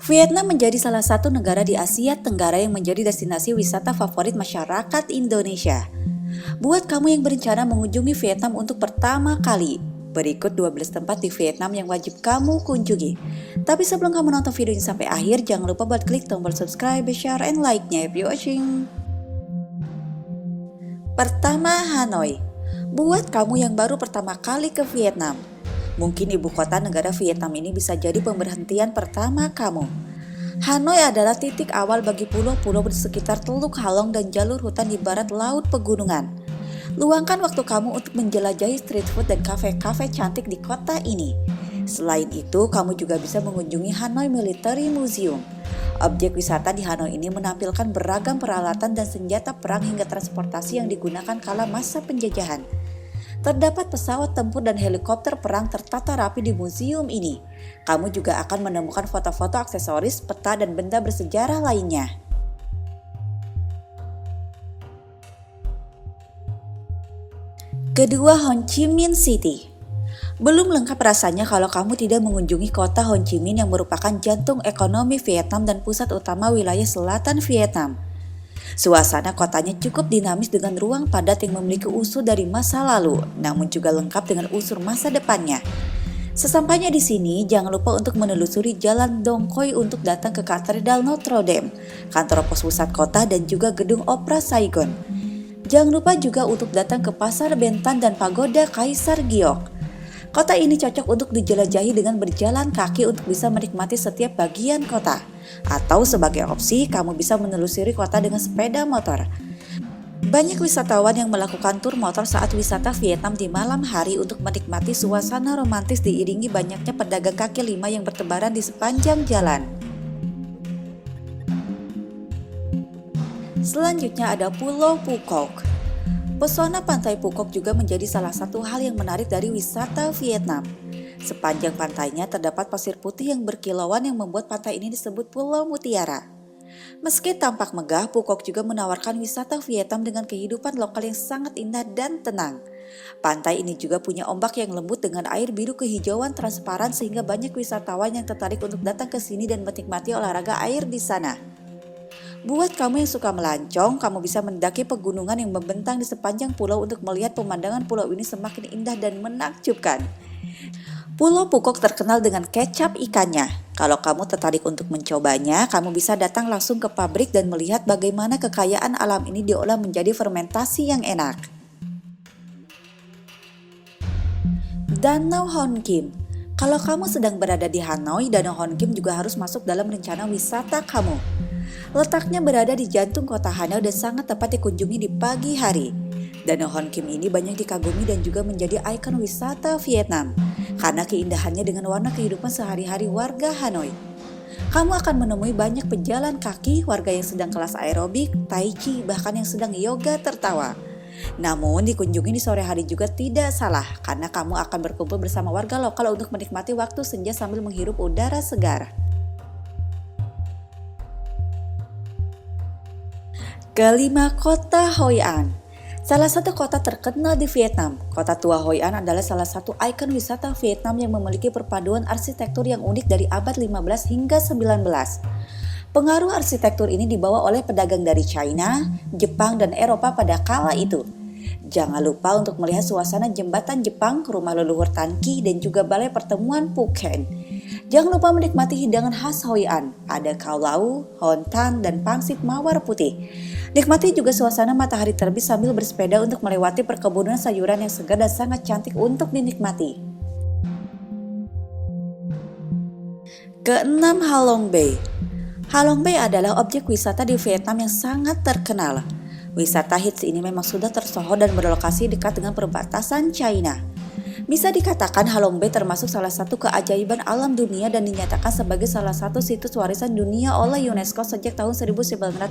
Vietnam menjadi salah satu negara di Asia Tenggara yang menjadi destinasi wisata favorit masyarakat Indonesia. Buat kamu yang berencana mengunjungi Vietnam untuk pertama kali, berikut 12 tempat di Vietnam yang wajib kamu kunjungi. Tapi sebelum kamu nonton video ini sampai akhir, jangan lupa buat klik tombol subscribe, share, and like-nya if you watching. Pertama, Hanoi. Buat kamu yang baru pertama kali ke Vietnam, mungkin ibu kota negara Vietnam ini bisa jadi pemberhentian pertama kamu. Hanoi adalah titik awal bagi pulau-pulau di sekitar Teluk Halong dan jalur hutan di barat laut pegunungan. Luangkan waktu kamu untuk menjelajahi street food dan kafe-kafe cantik di kota ini. Selain itu, kamu juga bisa mengunjungi Hanoi Military Museum. Objek wisata di Hanoi ini menampilkan beragam peralatan dan senjata perang hingga transportasi yang digunakan kala masa penjajahan. Terdapat pesawat tempur dan helikopter perang tertata rapi di museum ini. Kamu juga akan menemukan foto-foto aksesoris, peta, dan benda bersejarah lainnya. Kedua, Ho Chi Minh City. Belum lengkap rasanya kalau kamu tidak mengunjungi kota Ho Chi Minh yang merupakan jantung ekonomi Vietnam dan pusat utama wilayah selatan Vietnam. Suasana kotanya cukup dinamis dengan ruang padat yang memiliki unsur dari masa lalu, namun juga lengkap dengan unsur masa depannya. Sesampainya di sini, jangan lupa untuk menelusuri Jalan Dong Khoi untuk datang ke Katedral Notre Dame, kantor pos pusat kota dan juga gedung Opera Saigon. Jangan lupa juga untuk datang ke Pasar Bentan dan Pagoda Kaisar Giok. Kota ini cocok untuk dijelajahi dengan berjalan kaki untuk bisa menikmati setiap bagian kota. Atau sebagai opsi, kamu bisa menelusuri kota dengan sepeda motor. Banyak wisatawan yang melakukan tur motor saat wisata Vietnam di malam hari untuk menikmati suasana romantis diiringi banyaknya pedagang kaki lima yang bertebaran di sepanjang jalan. Selanjutnya ada Pulau Phuoc. Pesona pantai Phuoc juga menjadi salah satu hal yang menarik dari wisata Vietnam. Sepanjang pantainya terdapat pasir putih yang berkilauan yang membuat pantai ini disebut Pulau Mutiara. Meski tampak megah, Phuoc juga menawarkan wisata Vietnam dengan kehidupan lokal yang sangat indah dan tenang. Pantai ini juga punya ombak yang lembut dengan air biru kehijauan transparan sehingga banyak wisatawan yang tertarik untuk datang ke sini dan menikmati olahraga air di sana. Buat kamu yang suka melancong, kamu bisa mendaki pegunungan yang membentang di sepanjang pulau untuk melihat pemandangan pulau ini semakin indah dan menakjubkan. Pulau Phuoc terkenal dengan kecap ikannya. Kalau kamu tertarik untuk mencobanya, kamu bisa datang langsung ke pabrik dan melihat bagaimana kekayaan alam ini diolah menjadi fermentasi yang enak. Danau Hon Kim. Kalau kamu sedang berada di Hanoi, Danau Hon Kim juga harus masuk dalam rencana wisata kamu. Letaknya berada di jantung kota Hanoi dan sangat tepat dikunjungi di pagi hari. Danau Hon Kim ini banyak dikagumi dan juga menjadi ikon wisata Vietnam karena keindahannya dengan warna kehidupan sehari-hari warga Hanoi. Kamu akan menemui banyak pejalan kaki, warga yang sedang kelas aerobik, tai chi, bahkan yang sedang yoga tertawa. Namun dikunjungi di sore hari juga tidak salah karena kamu akan berkumpul bersama warga lokal untuk menikmati waktu senja sambil menghirup udara segar. Kelima, kota Hoi An. Salah satu kota terkenal di Vietnam, kota tua Hoi An adalah salah satu ikon wisata Vietnam yang memiliki perpaduan arsitektur yang unik dari abad 15 hingga 19. Pengaruh arsitektur ini dibawa oleh pedagang dari China, Jepang, dan Eropa pada kala itu. Jangan lupa untuk melihat suasana jembatan Jepang, rumah leluhur Tan Ki, dan juga balai pertemuan Phuket. Jangan lupa menikmati hidangan khas Hoi An, ada Khao Lau, Hon Tan, dan pangsit mawar putih. Nikmati juga suasana matahari terbit sambil bersepeda untuk melewati perkebunan sayuran yang segar dan sangat cantik untuk dinikmati. Keenam, Halong Bay. Halong Bay adalah objek wisata di Vietnam yang sangat terkenal. Wisata hits ini memang sudah tersohor dan berlokasi dekat dengan perbatasan China. Bisa dikatakan Halong Bay termasuk salah satu keajaiban alam dunia dan dinyatakan sebagai salah satu situs warisan dunia oleh UNESCO sejak tahun 1994.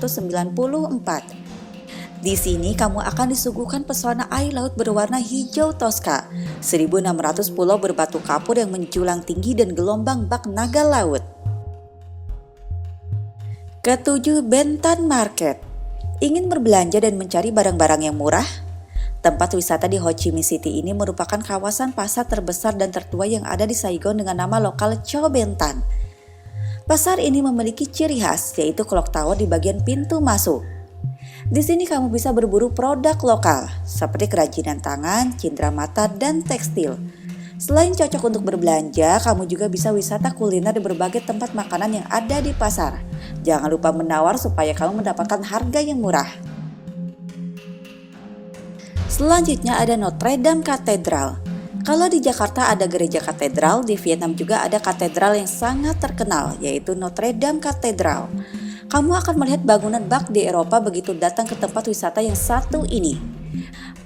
Di sini kamu akan disuguhkan pesona air laut berwarna hijau toska, 1.600 pulau berbatu kapur yang menjulang tinggi dan gelombang bak naga laut. Ketujuh, Bentan Market. Ingin berbelanja dan mencari barang-barang yang murah? Tempat wisata di Ho Chi Minh City ini merupakan kawasan pasar terbesar dan tertua yang ada di Saigon dengan nama lokal Chao Ben Tan. Pasar ini memiliki ciri khas yaitu clock tower di bagian pintu masuk. Di sini kamu bisa berburu produk lokal seperti kerajinan tangan, cindera mata, dan tekstil. Selain cocok untuk berbelanja, kamu juga bisa wisata kuliner di berbagai tempat makanan yang ada di pasar. Jangan lupa menawar supaya kamu mendapatkan harga yang murah. Selanjutnya ada Notre Dame Cathedral. Kalau di Jakarta ada gereja katedral, di Vietnam juga ada katedral yang sangat terkenal, yaitu Notre Dame Cathedral. Kamu akan melihat bangunan bak di Eropa begitu datang ke tempat wisata yang satu ini.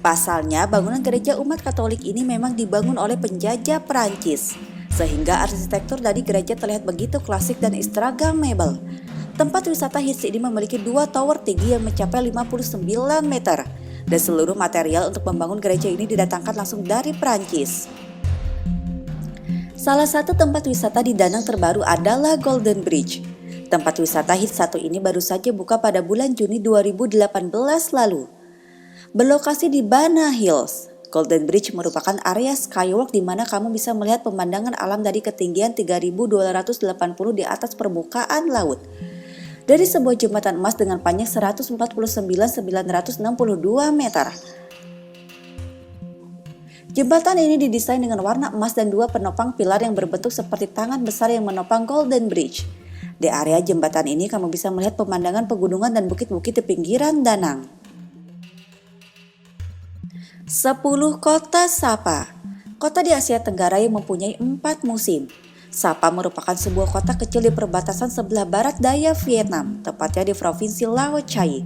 Pasalnya, bangunan gereja umat Katolik ini memang dibangun oleh penjajah Perancis, sehingga arsitektur dari gereja terlihat begitu klasik dan instagramable. Tempat wisata hits ini memiliki 2 tower tinggi yang mencapai 59 meter. Dan seluruh material untuk membangun gereja ini didatangkan langsung dari Prancis. Salah satu tempat wisata di Danang terbaru adalah Golden Bridge. Tempat wisata hits satu ini baru saja buka pada bulan Juni 2018 lalu. Berlokasi di Bana Hills, Golden Bridge merupakan area skywalk di mana kamu bisa melihat pemandangan alam dari ketinggian 3.280 di atas permukaan laut. Dari sebuah jembatan emas dengan panjang 149.962 meter. Jembatan ini didesain dengan warna emas dan 2 penopang pilar yang berbentuk seperti tangan besar yang menopang Golden Bridge. Di area jembatan ini kamu bisa melihat pemandangan pegunungan dan bukit-bukit di pinggiran danang. 10 kota Sapa. Kota di Asia Tenggara yang mempunyai 4 musim. Sapa merupakan sebuah kota kecil di perbatasan sebelah barat daya Vietnam, tepatnya di Provinsi Lao Cai.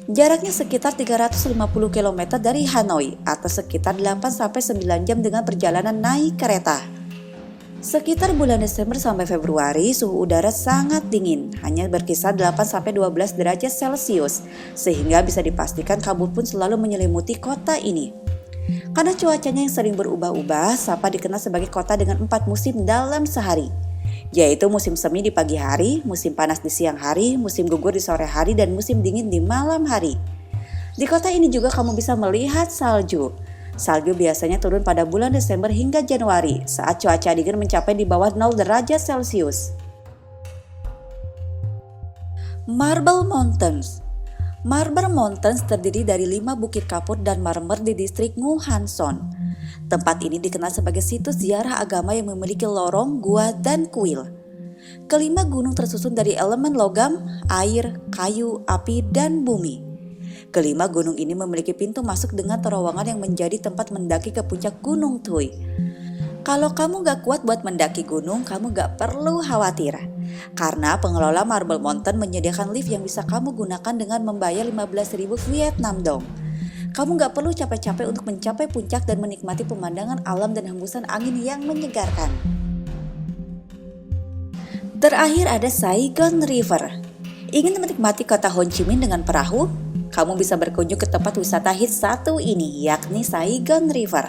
Jaraknya sekitar 350 km dari Hanoi atau sekitar 8-9 jam dengan perjalanan naik kereta. Sekitar bulan Desember sampai Februari, suhu udara sangat dingin, hanya berkisar 8-12 derajat Celcius, sehingga bisa dipastikan kabut pun selalu menyelimuti kota ini. Karena cuacanya yang sering berubah-ubah, Sapa dikenal sebagai kota dengan 4 musim dalam sehari, yaitu musim semi di pagi hari, musim panas di siang hari, musim gugur di sore hari, dan musim dingin di malam hari. Di kota ini juga kamu bisa melihat salju. Salju biasanya turun pada bulan Desember hingga Januari saat cuaca dingin mencapai di bawah 0 derajat Celcius. Marble Mountains. Marble Mountains terdiri dari 5 bukit kapur dan marmer di distrik Ngu Han Son. Tempat ini dikenal sebagai situs ziarah agama yang memiliki lorong, gua, dan kuil. Kelima gunung tersusun dari elemen logam, air, kayu, api, dan bumi. Kelima gunung ini memiliki pintu masuk dengan terowongan yang menjadi tempat mendaki ke puncak Gunung Tui. Kalau kamu gak kuat buat mendaki gunung, kamu gak perlu khawatir. Karena pengelola Marble Mountain menyediakan lift yang bisa kamu gunakan dengan membayar 15.000 Vietnam dong. Kamu gak perlu capek-capek untuk mencapai puncak dan menikmati pemandangan alam dan hembusan angin yang menyegarkan. Terakhir ada Saigon River. Ingin menikmati kota Ho Chi Minh dengan perahu? Kamu bisa berkunjung ke tempat wisata hits satu ini, yakni Saigon River.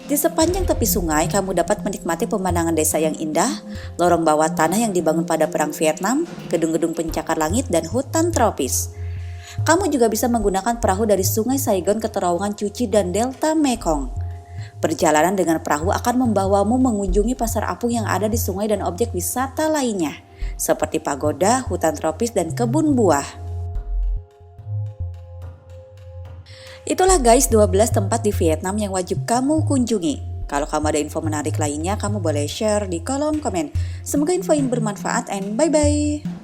Di sepanjang tepi sungai, kamu dapat menikmati pemandangan desa yang indah, lorong bawah tanah yang dibangun pada Perang Vietnam, gedung-gedung pencakar langit, dan hutan tropis. Kamu juga bisa menggunakan perahu dari Sungai Saigon ke terowongan Cuci dan Delta Mekong. Perjalanan dengan perahu akan membawamu mengunjungi pasar apung yang ada di sungai dan objek wisata lainnya, seperti pagoda, hutan tropis, dan kebun buah. Itulah guys 12 tempat di Vietnam yang wajib kamu kunjungi. Kalau kamu ada info menarik lainnya, kamu boleh share di kolom komen. Semoga info ini bermanfaat and bye-bye.